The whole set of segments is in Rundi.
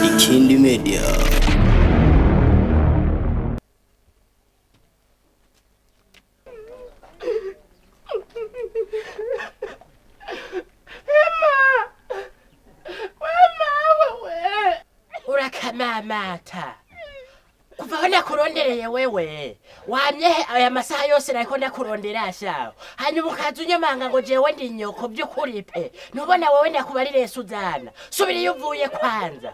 Ikindi Media. Urakamamata kuva nakurondereye wewe wamye aya masaha yose nariko ndakurondera shaho hanyuma ukaza unyamanga ngo jewe ndi nyoko by'ukuri pe ntubona wowe ndakubarire Suzana subira iyo uvuye kwanza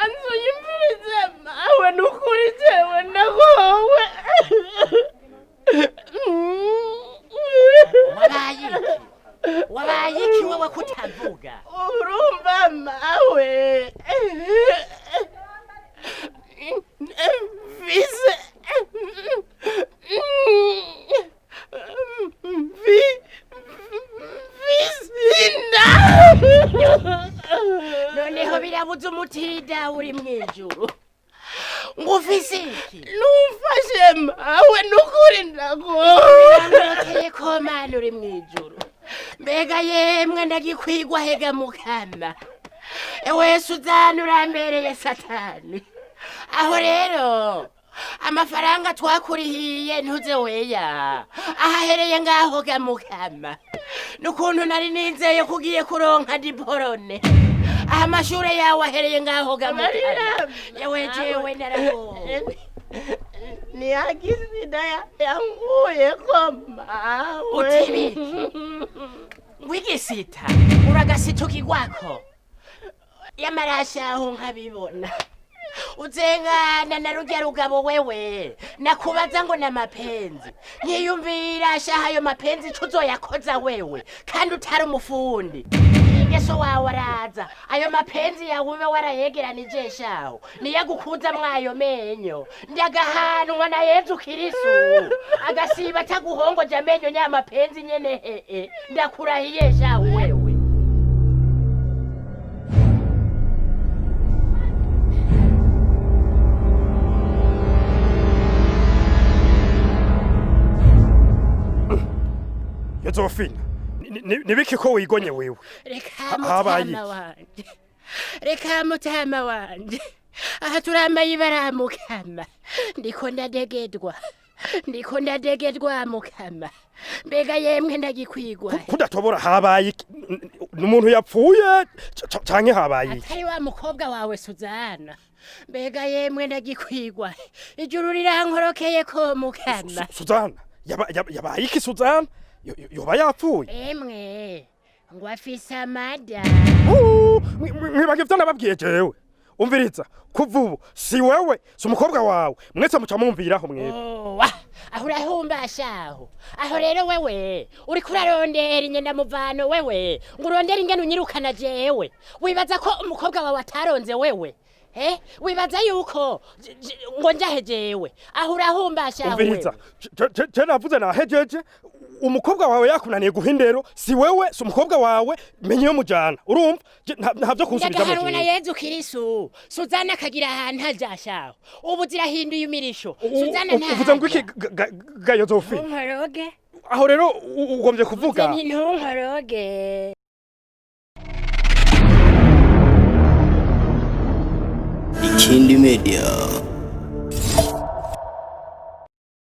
Anzu yimvirize mawe nukuri jewe nagowe wabaye iki wewe kutavuga urumva mawe vise visinda noneho birabuze umutida uri mwijuru ngufise iki numfashe mawe nukuri ndagowe ndakeye ko mana uri mwijuru mbega yemwe ndagikwigwa hega mukama ewe Suzana urambereye satani aho rero amafaranga twakurihiye ntuze weya ahahereye ngaho ga mukama nukuntu nari nizeye kugiye kuronka diporone aha amashure yawe ahereye ngaho ga mukama yewe jewe naragowe niyagisida yanguye ko mawe utibiki wigisita uragasitugirwako yamarashaho nkabibona uzengana na rujya rugabo wewe nakubaza ngo na mapenzi nkiyumvira shaha ayo mapenzi tuzoyakoza wewe kandi utari umufundi ingeso wawe araza ayo mapenzi yawe ube warayegeranije shaho niyagukuza mwayo menyo ndagahanwa na Yesu Kristo agasiba ataguhongoje amenyo nya mapenzi nyene ndakurahiye shaho wewe Zofina nibiki ko wigonye wewe reka mutama wanje aha turambaye baramukama ndiko ndadegedwa mukama mbega yemwe ndagikwigwa kudatobora habaye n'umuntu yapfuye canke habaye atari wa mukobwa wawe Suzana mbega yemwe ndagikwigwa ijuru rirankorokeye ko mukama Suzana yabaye iki Suzana yoba yapfuye emwe ngo afise amada mwibage ivyo nababwiye jewe umviriza kuva ubu si wewe si umukobwa wawe mwese muca mumviraho mwebwe aho urahumbashaho aho rero wewe uriko urarondera inyenda muvano wewe ngo urondera ingene unyirukana jewe wibaza ko umukobwa wawe ataronze wewe wibaza yuko ngo njahejewe aho urahumbashaho umviriza je navuze nahejeje umukobwa wawe yakunaniye guhindero si wewe si umukobwa wawe menye yo mujana urumva ntavyo kunsubiza mu gihe na Yesu Kristo Suzana akagira ahantu hajashaho ubu zirahinduye imirisho Suzana nta uvuze ngo iki gayo Zofina ntunkoroge aho rero ugomvye kuvuga ntunkoroge Ikindi Media.